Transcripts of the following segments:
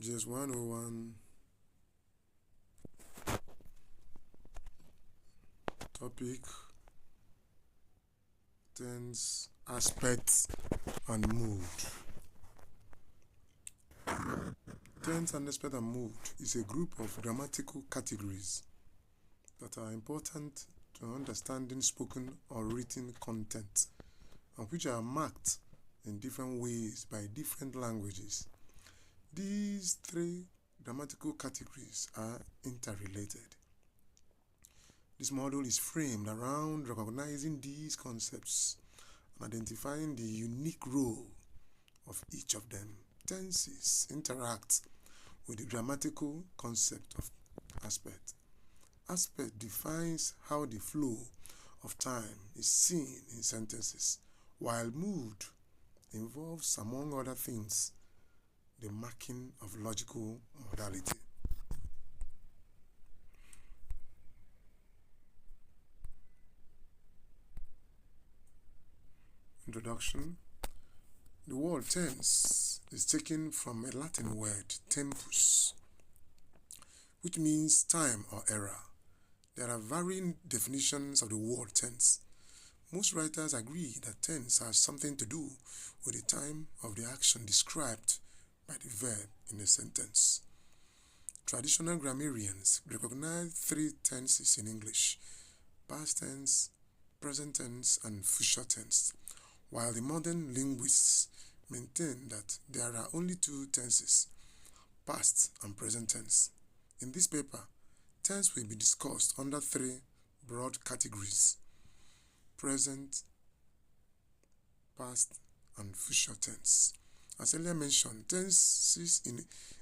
Just 101 topic, tense, aspects, and mood. Tense, aspect, and mood is a group of grammatical categories that are important to understanding spoken or written content, and which are marked in different ways by different languages. These three grammatical categories are interrelated. This model is framed around recognizing these concepts and identifying the unique role of each of them. Tenses interact with the grammatical concept of aspect. Aspect defines how the flow of time is seen in sentences, while mood involves, among other things, the marking of logical modality. Introduction. The word tense is taken from a Latin word, tempus, which means time or era. There are varying definitions of the word tense. Most writers agree that tense has something to do with the time of the action described by the verb in a sentence. Traditional grammarians recognize three tenses in English: past tense, present tense, and future tense, while the modern linguists maintain that there are only two tenses, past and present tense. In this paper, tense will be discussed under three broad categories: present, past, and future tense. As earlier mentioned, tenses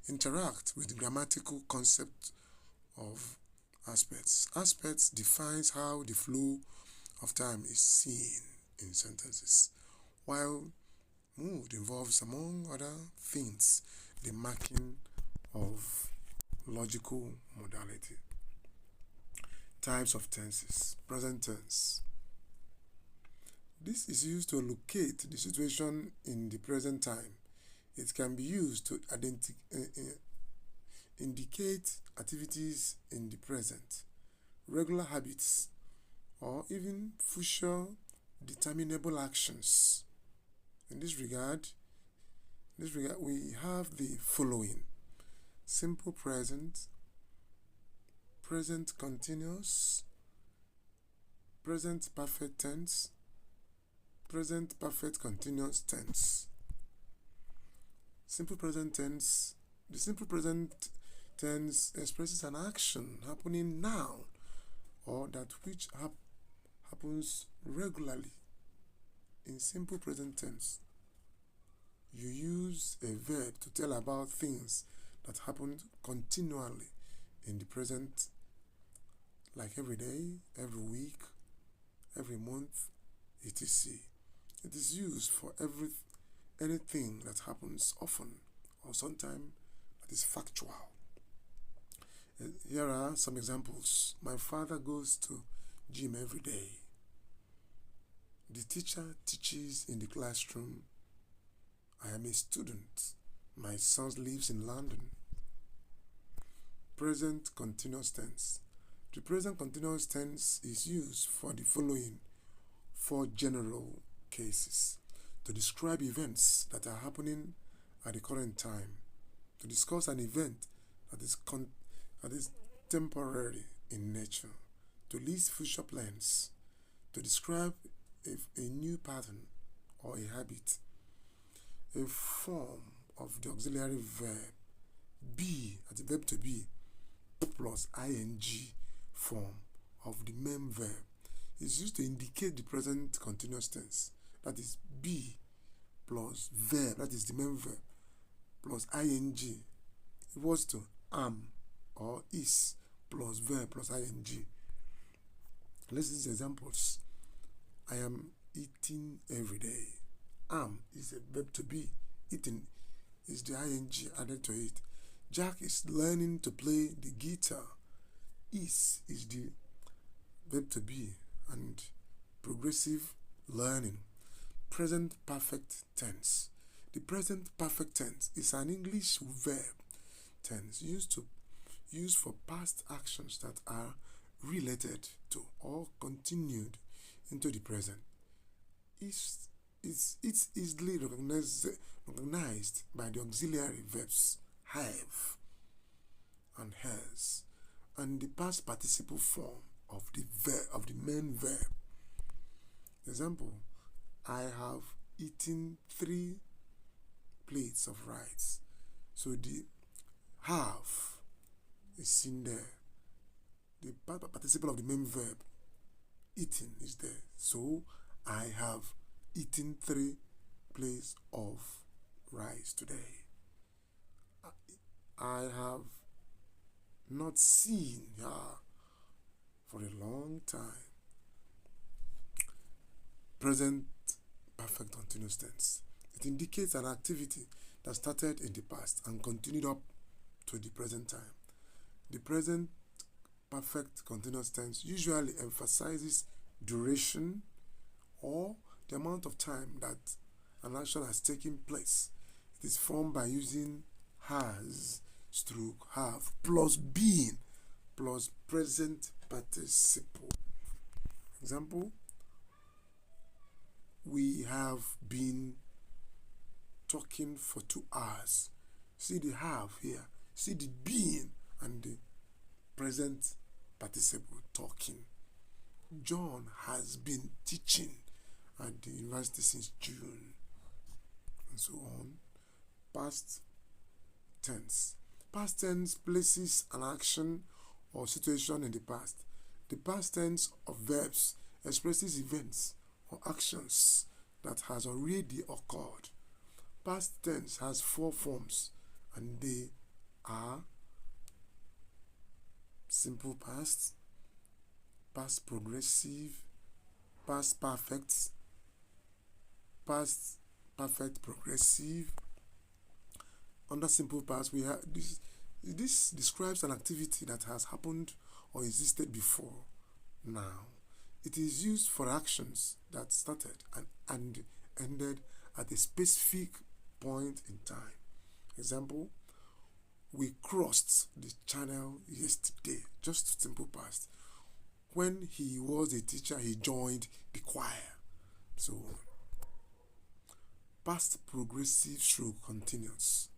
interact with the grammatical concept of aspects. Aspects defines how the flow of time is seen in sentences, while mood involves, among other things, the marking of logical modality. Types of tenses. Present tense. This is used to locate the situation in the present time. It can be used to indicate activities in the present, regular habits, or even future determinable actions. In this regard, we have the following: simple present, present continuous, present perfect tense, present perfect continuous tense. Simple present tense. The simple present tense expresses an action happening now, or that which happens regularly. In simple present tense, you use a verb to tell about things that happen continually in the present, like every day, every week, every month, etc. It is used for anything that happens often or sometimes that is factual. Here are some examples. My father goes to gym every day. The teacher teaches in the classroom. I am a student. My son lives in London. Present continuous tense. The present continuous tense is used for the following four general cases: to describe events that are happening at the current time, to discuss an event that is temporary in nature, to list future plans, to describe a new pattern or a habit. A form of the auxiliary verb be, as the verb to be, plus ing form of the main verb is used to indicate the present continuous tense. That is be plus verb, that is the main verb, plus ing equals to am or is plus verb plus ing. Let's see examples. I am eating every day. Am is a verb to be. Eating is the ing added to it. Jack is learning to play the guitar. Is the verb to be and progressive learning. Present perfect tense. The present perfect tense is an English verb tense used for past actions that are related to or continued into the present. It's easily recognized by the auxiliary verbs have and has and the past participle form of the main verb. Example, I have eaten 3 plates of rice. So the have is seen there. The participle of the main verb eating is there. So I have eaten 3 plates of rice today. I have not seen her for a long time. Present perfect continuous tense. It indicates an activity that started in the past and continued up to the present time. The present perfect continuous tense usually emphasizes duration or the amount of time that an action has taken place. It is formed by using has stroke have plus being plus present participle. Example, we have been talking for 2 hours. See the have here. See the being and the present participle talking. John has been teaching at the university since June, and so on. Past tense. Past tense places an action or situation in the past. The past tense of verbs expresses events or actions that has already occurred. Past tense has 4 forms, and they are simple past, past progressive, past perfect, past perfect progressive. Under simple past, we have this describes an activity that has happened or existed before now. It is used for actions that started and ended at a specific point in time. Example, we crossed the channel yesterday. Just simple past. When he was a teacher, he joined the choir. So past progressive stroke continuous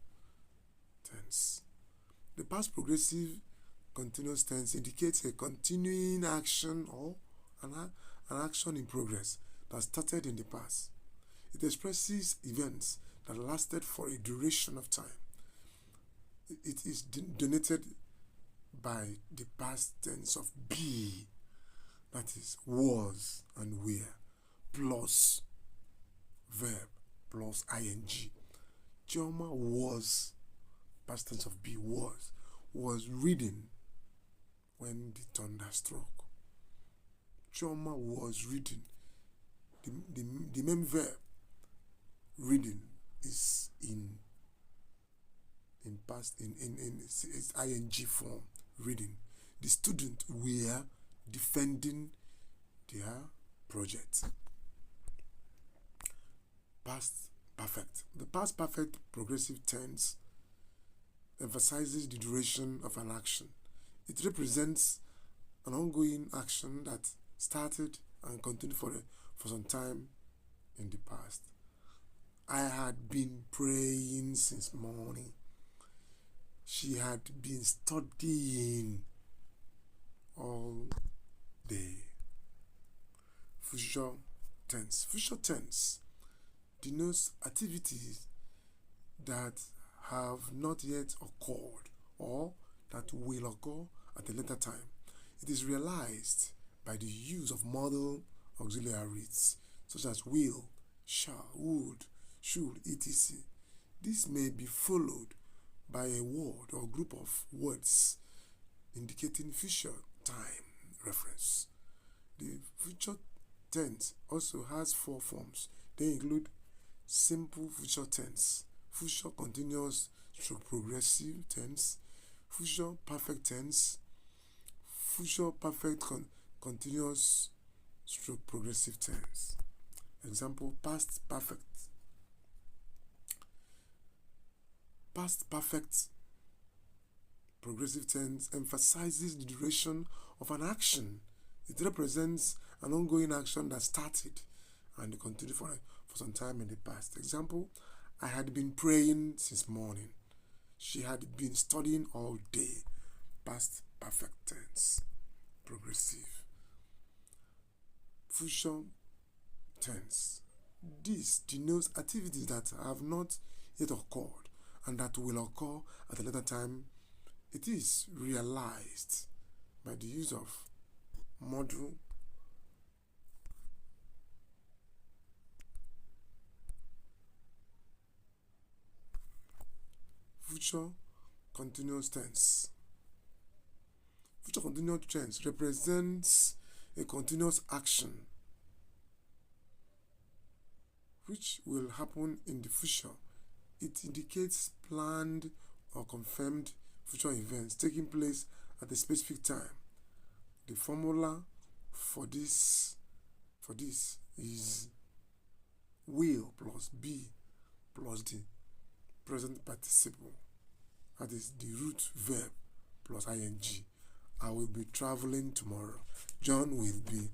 tense. The past progressive continuous tense indicates a continuing action or an action in progress that started in the past. It expresses events that lasted for a duration of time. It is denoted by the past tense of be, that is was and were, plus verb plus ing. Chioma was, past tense of be was reading when the thunder struck. Chioma was reading. The main verb reading is in past in its ing form, reading. The students were defending their project. Past perfect. The past perfect progressive tense emphasizes the duration of an action. It represents an ongoing action that started and continued for some time in the past. I had been praying since morning. She had been studying all day. Future tense. Future tense denotes activities that have not yet occurred or that will occur at a later time. It is realized by the use of modal auxiliaries such as will, shall, would, should, etc. This may be followed by a word or group of words indicating future time reference. The future tense also has 4 forms. They include simple future tense, future continuous stroke progressive tense, future perfect tense, future perfect continuous stroke progressive tense. Example, past perfect. Past perfect progressive tense emphasizes the duration of an action. It represents an ongoing action that started and continued for some time in the past. Example, I had been praying since morning. She had been studying all day. Past perfect tense. Progressive. Future tense. This denotes activities that have not yet occurred and that will occur at a later time. It is realized by the use of modal future continuous tense. Future continuous tense represents a continuous action which will happen in the future. It indicates planned or confirmed future events taking place at a specific time. The formula for this is will plus be plus the present participle. That is the root verb plus ing. I will be traveling tomorrow. John will be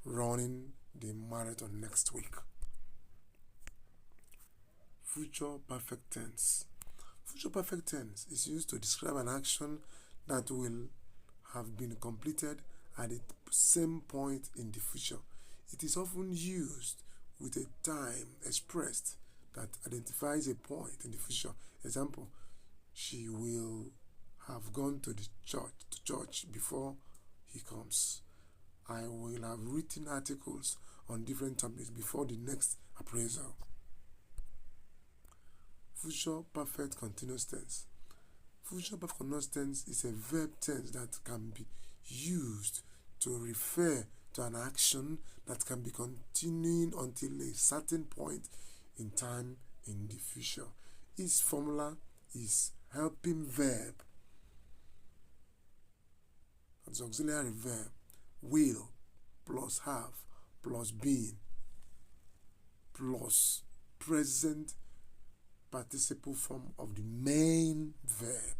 running the marathon next week. Future perfect tense. Future perfect tense is used to describe an action that will have been completed at the same point in the future. It is often used with a time expressed that identifies a point in the future. Example, she will have gone to the church before he comes. I will have written articles on different topics before the next appraisal. Future perfect continuous tense. Future perfect continuous tense is a verb tense that can be used to refer to an action that can be continuing until a certain point in time in the future. Its formula is helping verb. That's auxiliary verb. Will plus have plus been plus present participle form of the main verb.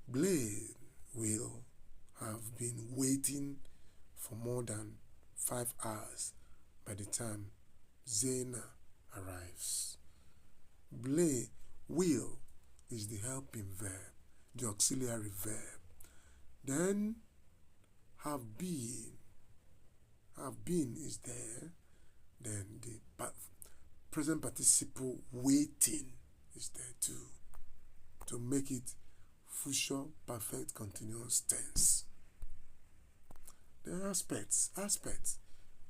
Blade will have been waiting for more than 5 hours by the time Zena arrives. Blade will is the helping verb, the auxiliary verb. Then have been is there. Then the present participle waiting is there too, to make it future perfect continuous tense. The aspects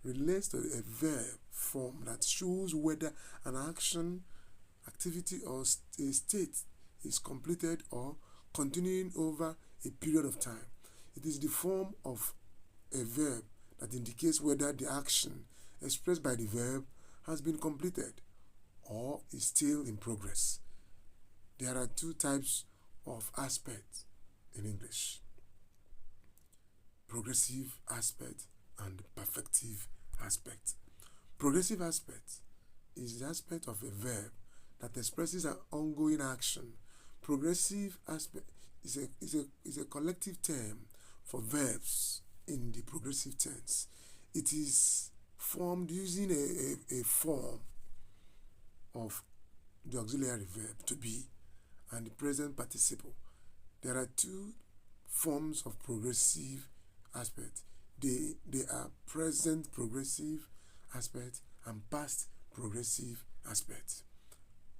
relates to a verb form that shows whether an action, activity, or a state is completed or continuing over a period of time. It is the form of a verb that indicates whether the action expressed by the verb has been completed or is still in progress. There are 2 types of aspects in English: progressive aspect and perfective aspect. Progressive aspect is the aspect of a verb that expresses an ongoing action. Progressive aspect is a collective term for verbs in the progressive tense. It is formed using a form of the auxiliary verb to be and the present participle. There are 2 forms of progressive aspect. They are present progressive aspect and past progressive aspect.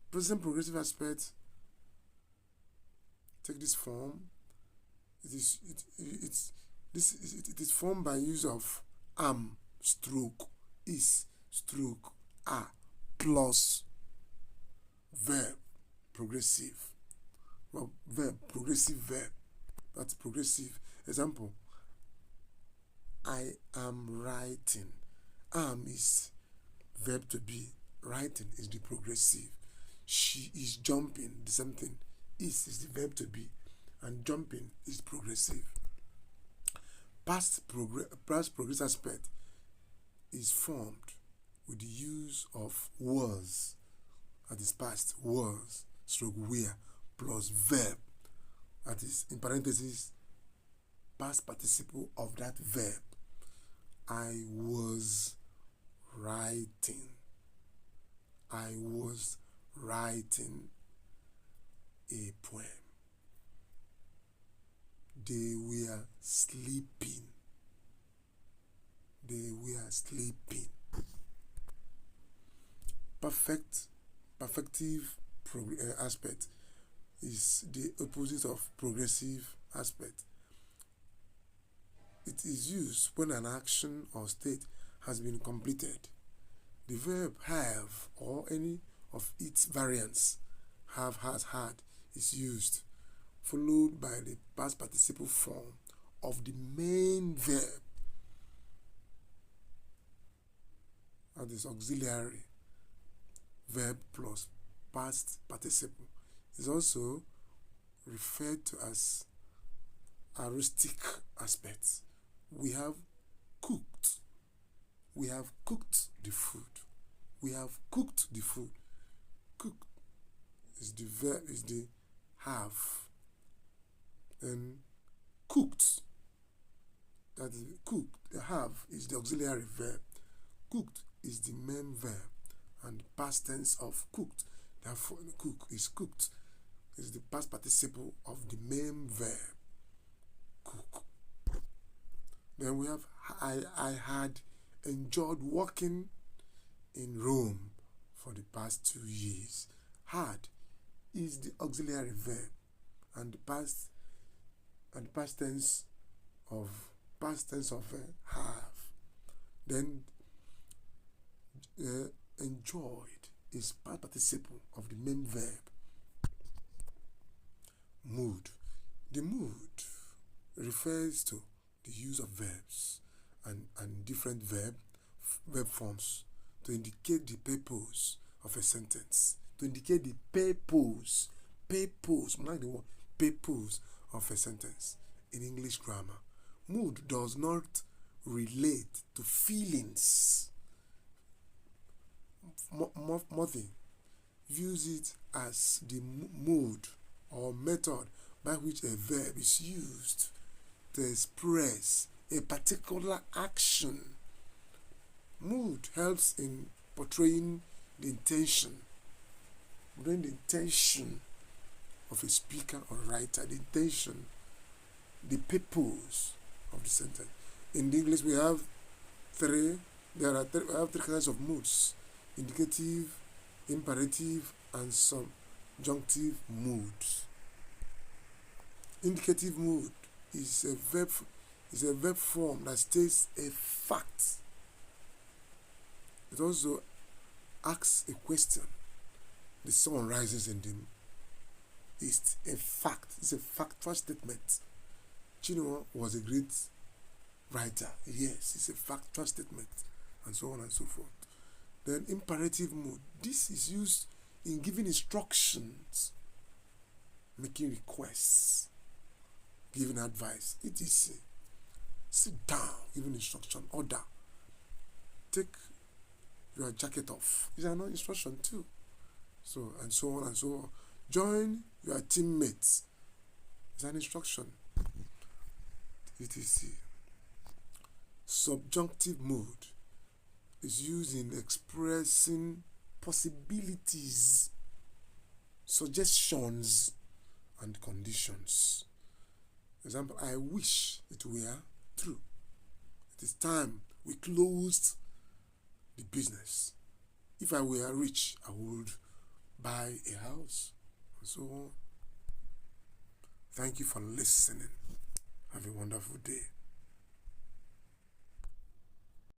Present progressive aspect take this form. It is formed by use of am stroke is stroke are plus verb progressive. Well, progressive verb. That's progressive. Example: I am writing. Am is verb to be. Writing is the progressive. She is jumping. The same thing. Is the verb to be, and jumping is progressive. Past progressive aspect is formed with the use of was. That is past was stroke where plus verb that is, in parentheses, past participle of that verb. I was writing. I was writing a poem. They were sleeping. They were sleeping. Perfective aspect is the opposite of progressive aspect. It is used when an action or state has been completed. The verb have or any of its variants, have, has, had, is used, followed by the past participle form of the main verb. That is auxiliary verb plus past participle. Is also referred to as heuristic aspects. We have cooked. We have cooked the food. We have cooked the food. Cooked is the verb, is the have. And cooked, that is cooked, the have is the auxiliary verb. Cooked is the main verb. And the past tense of cooked, therefore cook is cooked, is the past participle of the main verb. Cook. Then we have I had enjoyed working in Rome for the past 2 years. Had is the auxiliary verb and the past tense of have. Then enjoyed is past participle of the main verb. Mood. The mood refers to the use of verbs and different verb forms to indicate the purpose of a sentence. To indicate the purpose, like the word purpose of a sentence in English grammar. Mood does not relate to feelings. Mothing views it as the mode or method by which a verb is used to express a particular action. Mood helps in portraying the intention of a speaker or writer, the intention, the purpose of the sentence. In English, we have three kinds of moods: indicative, imperative, and subjunctive moods. Indicative mood is a verb form that states a fact. It also asks a question. The sun rises in the east. A fact. It's a factual statement. Chinwe was a great writer. Yes, it's a factual statement, and so on and so forth. Then imperative mood. This is used in giving instructions, making requests, giving advice. It is sit down, giving instruction, order. Take your jacket off. These are not instruction too. So and so on and so on. Join your teammates. It's an instruction. It is subjunctive mood is used in expressing possibilities, suggestions, and conditions. For example, I wish it were true. It is time we closed the business. If I were rich, I would buy a house, and so on. Thank you for listening. Have a wonderful day.